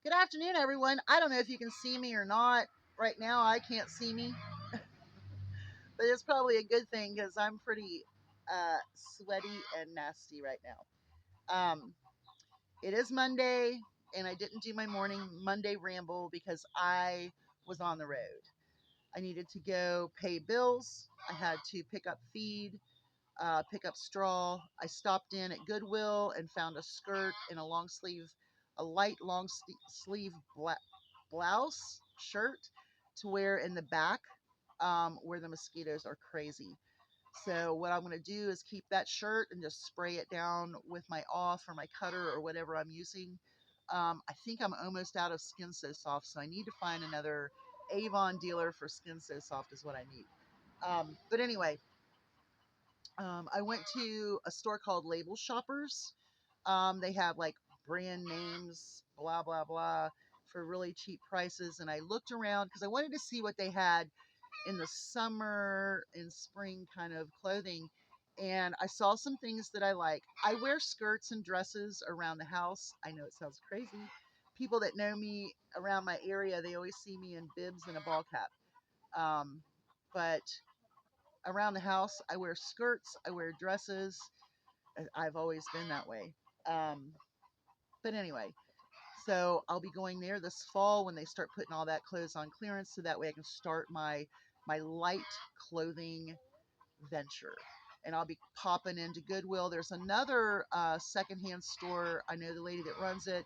Good afternoon, everyone. I don't know if you can see me or not. Right now, I can't see me, but it's probably a good thing because I'm pretty sweaty and nasty right now. It is Monday, and I didn't do my morning Monday ramble because I was on the road. I needed to go pay bills. I had to pick up feed, pick up straw. I stopped in at Goodwill and found a skirt and a light long sleeve blouse shirt to wear in the back where the mosquitoes are crazy. So what I'm going to do is keep that shirt and just spray it down with my off or my cutter or whatever I'm using. I think I'm almost out of Skin So Soft, so I need to find another Avon dealer for Skin So Soft is what I need. But anyway, I went to a store called Label Shoppers. They have like brand names, blah, blah, blah, for really cheap prices. And I looked around because I wanted to see what they had in the summer and spring kind of clothing. And I saw some things that I like. I wear skirts and dresses around the house. I know it sounds crazy. People that know me around my area, they always see me in bibs and a ball cap. But around the house, I wear skirts, I wear dresses. I've always been that way. Um, but anyway, so I'll be going there this fall when they start putting all that clothes on clearance, so that way I can start my light clothing venture. And I'll be popping into Goodwill. There's another secondhand store. I know the lady that runs it,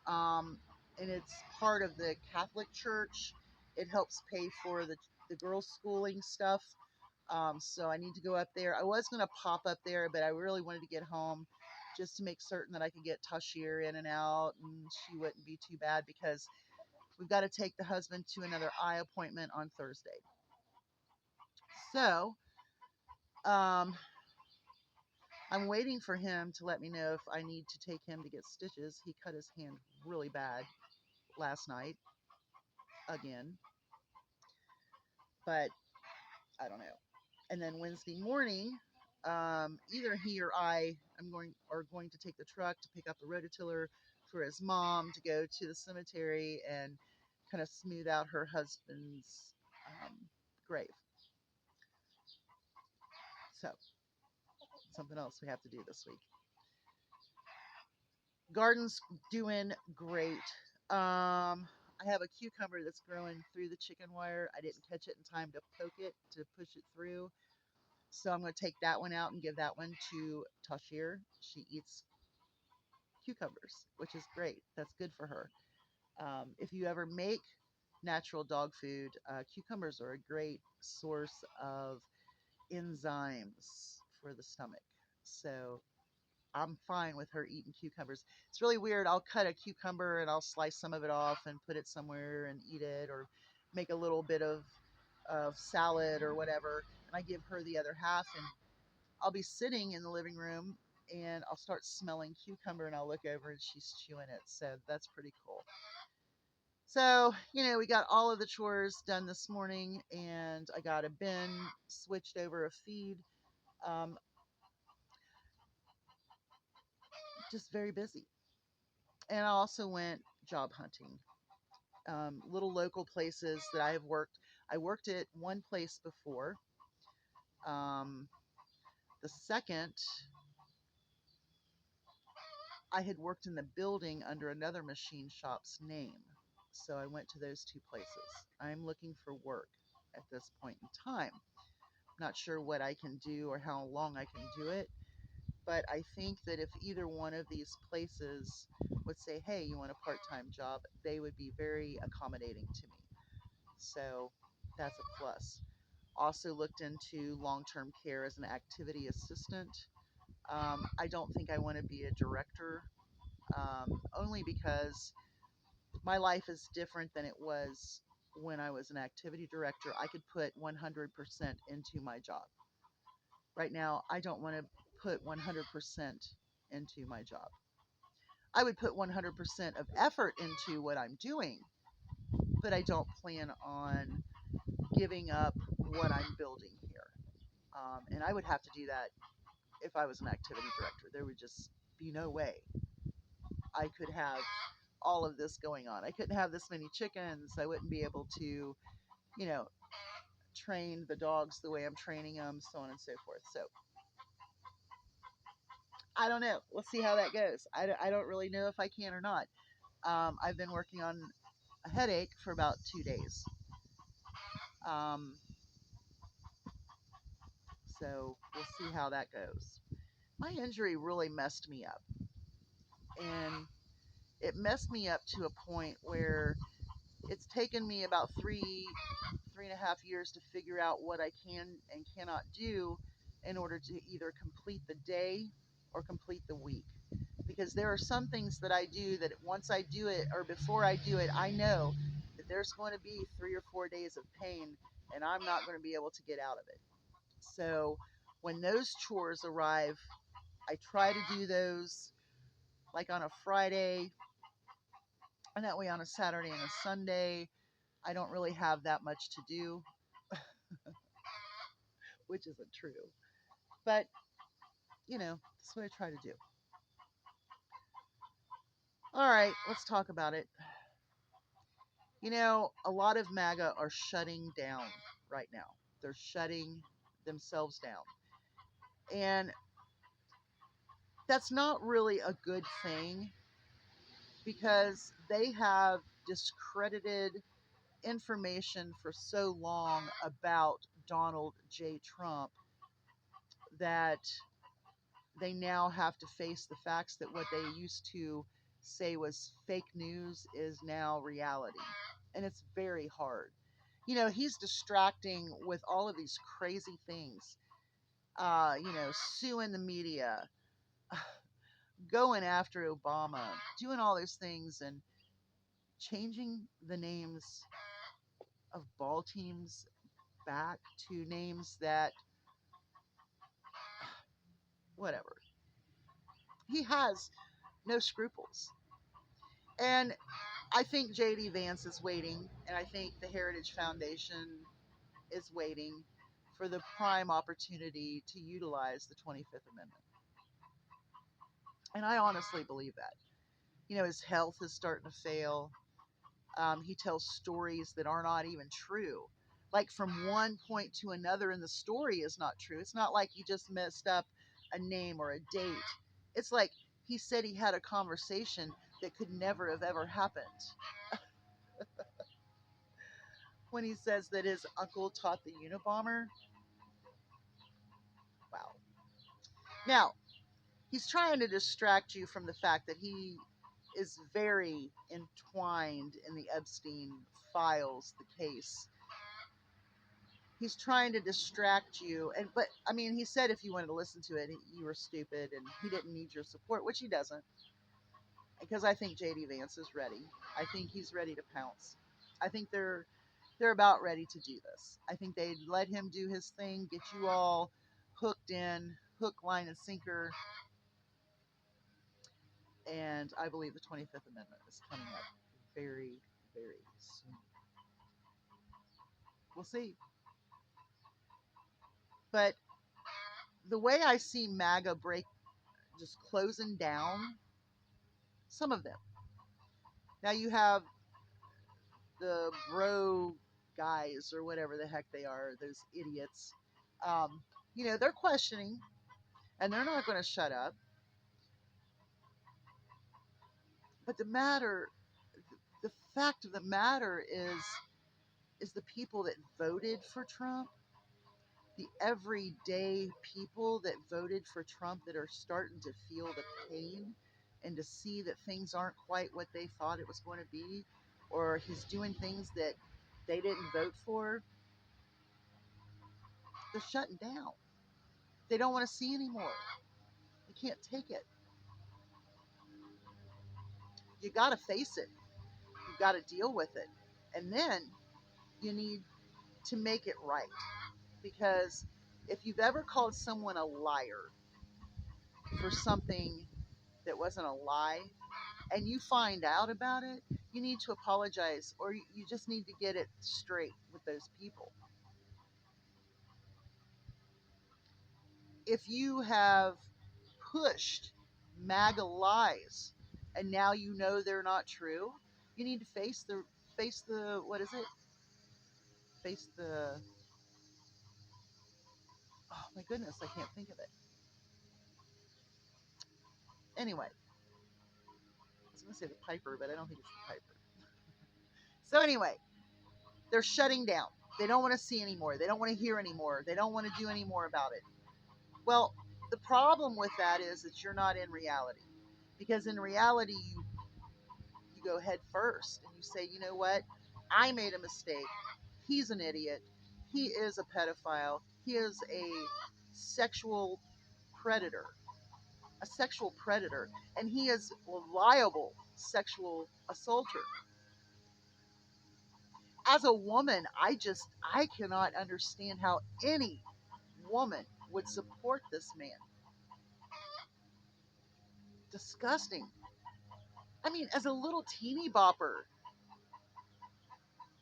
and it's part of the Catholic Church. It helps pay for the girls' schooling stuff. So I need to go up there. I was going to pop up there, but I really wanted to get home just to make certain that I could get Tashir in and out and she wouldn't be too bad because we've got to take the husband to another eye appointment on Thursday. So um, I'm waiting for him to let me know if I need to take him to get stitches. He cut his hand really bad last night again, but I don't know. And then Wednesday morning, either he or I are going to take the truck to pick up the rototiller for his mom to go to the cemetery and kind of smooth out her husband's grave. So something else we have to do this week. Garden's doing great. I have a cucumber that's growing through the chicken wire. I didn't catch it in time to poke it to push it through. So I'm going to take that one out and give that one to Tashir. She eats cucumbers, which is great. That's good for her. If you ever make natural dog food, cucumbers are a great source of enzymes for the stomach. So I'm fine with her eating cucumbers. It's really weird. I'll cut a cucumber and I'll slice some of it off and put it somewhere and eat it, or make a little bit of salad or whatever. And I give her the other half, and I'll be sitting in the living room and I'll start smelling cucumber and I'll look over and she's chewing it. So that's pretty cool. So, we got all of the chores done this morning and I got a bin switched over a feed. Um, just very busy. And I also went job hunting. Little local places that I have worked. I worked at one place before. Um, the second, I had worked in the building under another machine shop's name. So I went to those two places. I'm looking for work at this point in time. Not sure what I can do or how long I can do it, but I think that if either one of these places would say, hey, you want a part time job, they would be very accommodating to me. So that's a plus. Also looked into long term care as an activity assistant. I don't think I want to be a director, only because my life is different than it was when I was an activity director. I could put 100% into my job. Right now, I don't want to put 100% into my job. I would put 100% of effort into what I'm doing, but I don't plan on giving up what I'm building here. And I would have to do that if I was an activity director. There would just be no way I could have all of this going on. I couldn't have this many chickens. I wouldn't be able to, you know, train the dogs the way I'm training them, so on and so forth. So I don't know. We'll see how that goes. I don't really know if I can or not. I've been working on a headache for about 2 days. Um, so we'll see how that goes. My injury really messed me up. And it messed me up to a point where it's taken me about 3.5 years to figure out what I can and cannot do in order to either complete the day or complete the week. Because there are some things that I do that once I do it or before I do it, I know that there's going to be 3 or 4 days of pain and I'm not going to be able to get out of it. So when those chores arrive, I try to do those like on a Friday, and that way on a Saturday and a Sunday, I don't really have that much to do, which isn't true. But, that's what I try to do. All right, let's talk about it. A lot of MAGA are shutting down right now. They're shutting themselves down. And that's not really a good thing because they have discredited information for so long about Donald J. Trump that they now have to face the facts that what they used to say was fake news is now reality. And it's very hard. He's distracting with all of these crazy things, suing the media, going after Obama, doing all those things, and changing the names of ball teams back to names that, whatever. He has no scruples. And I think JD Vance is waiting, and I think the Heritage Foundation is waiting for the prime opportunity to utilize the 25th Amendment. And I honestly believe that. His health is starting to fail. He tells stories that are not even true. Like from one point to another in the story is not true. It's not like he just messed up a name or a date. It's like he said he had a conversation that could never have ever happened. When he says that his uncle taught the Unabomber. Wow. Now, he's trying to distract you from the fact that he is very entwined in the Epstein files, the case. He's trying to distract you, but I mean, he said if you wanted to listen to it, you were stupid and he didn't need your support, which he doesn't, because I think JD Vance is ready. I think he's ready to pounce. I think they're about ready to do this. I think they'd let him do his thing, get you all hooked in, hook, line, and sinker. And I believe the 25th Amendment is coming up very, very soon. We'll see. But the way I see MAGA break, just closing down, some of them. Now you have the bro guys or whatever the heck they are, those idiots. Um, they're questioning and they're not going to shut up. But the fact of the matter is the people that voted for Trump, the everyday people that voted for Trump that are starting to feel the pain and to see that things aren't quite what they thought it was going to be, or he's doing things that they didn't vote for, they're shutting down. They don't want to see anymore. They can't take it. You got to face it. You got to deal with it. And then you need to make it right. Because if you've ever called someone a liar for something that wasn't a lie and you find out about it, you need to apologize or you just need to get it straight with those people. If you have pushed MAGA lies and now you know they're not true. You need to face the what is it? Face the oh my goodness, I can't think of it. Anyway, I was gonna say the Piper, but I don't think it's the Piper. So anyway, they're shutting down. They don't want to see anymore. They don't want to hear anymore. They don't want to do any more about it. Well, the problem with that is that you're not in reality. Because in reality, you go head first and you say, you know what? I made a mistake. He's an idiot. He is a pedophile. He is a sexual predator. A sexual predator. And he is a liable sexual assaulter. As a woman, I cannot understand how any woman would support this man. Disgusting. I mean, as a little teeny bopper,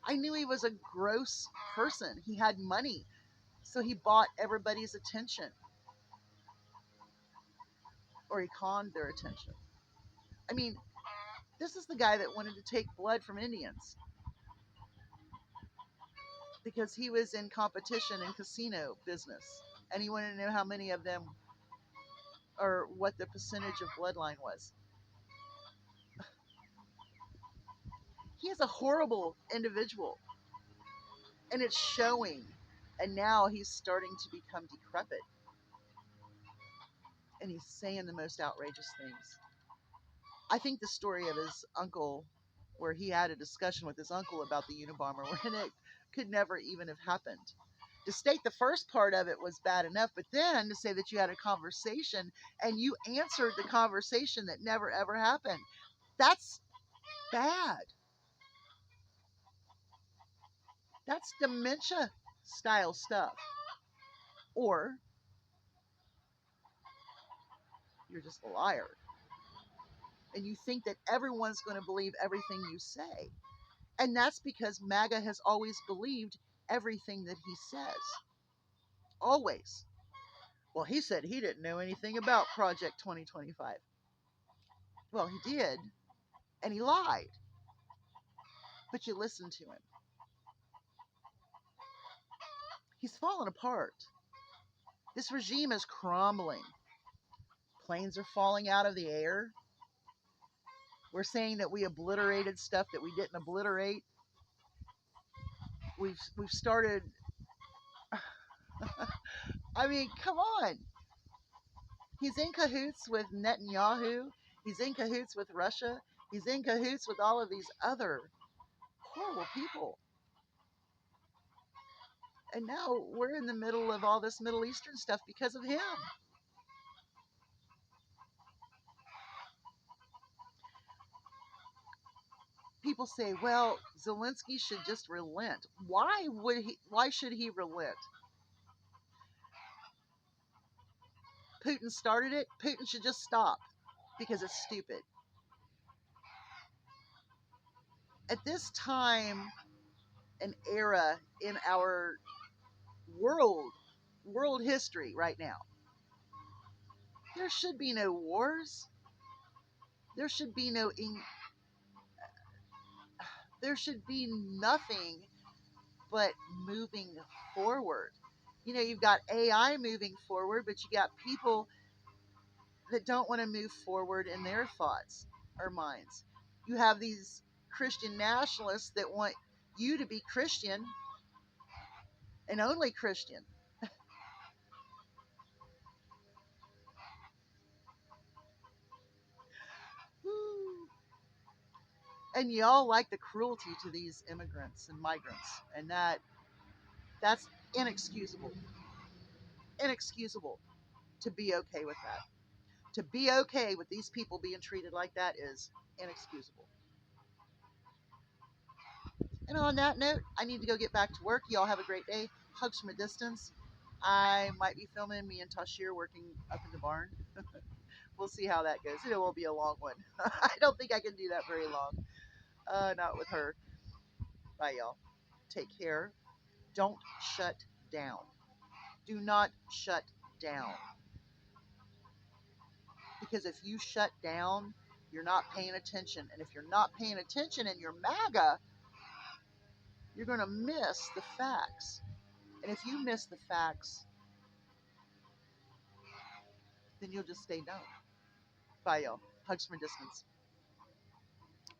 I knew he was a gross person. He had money, so he bought everybody's attention, or he conned their attention. I mean, this is the guy that wanted to take blood from Indians because he was in competition in casino business, and he wanted to know how many of them or what the percentage of bloodline was. He is a horrible individual, and it's showing. And now he's starting to become decrepit, and he's saying the most outrageous things. I think the story of his uncle, where he had a discussion with his uncle about the Unabomber, when it could never even have happened. To state the first part of it was bad enough, but then to say that you had a conversation and you answered the conversation that never ever happened, that's bad. That's dementia style stuff. Or you're just a liar and you think that everyone's going to believe everything you say. And that's because MAGA has always believed everything that he says. Always. Well, he said he didn't know anything about Project 2025. Well, he did, and he lied. But you listen to him. He's fallen apart. This regime is crumbling. Planes are falling out of the air. We're saying that we obliterated stuff that we didn't obliterate. We've started. I mean, come on. He's in cahoots with Netanyahu. He's in cahoots with Russia. He's in cahoots with all of these other horrible people. And now we're in the middle of all this Middle Eastern stuff because of him. People say, well, Zelensky should just relent. Why should he relent? Putin started it. Putin should just stop because it's stupid. At this time and era in our world history right now, there should be no wars. There should be there should be nothing but moving forward. You know, you've got AI moving forward, but you got people that don't want to move forward in their thoughts or minds. You have these Christian nationalists that want you to be Christian and only Christian. And y'all like the cruelty to these immigrants and migrants, and that's inexcusable. Inexcusable to be okay with that. To be okay with these people being treated like that is inexcusable. And on that note, I need to go get back to work. Y'all have a great day. Hugs from a distance. I might be filming me and Tashir working up in the barn. We'll see how that goes. It won't be a long one. I don't think I can do that very long. Not with her. Bye, y'all. Take care. Don't shut down. Do not shut down. Because if you shut down, You're not paying attention. And if you're not paying attention and you're MAGA, you're going to miss the facts. And if you miss the facts, then you'll just stay dumb. Bye, y'all. Hugs from a distance.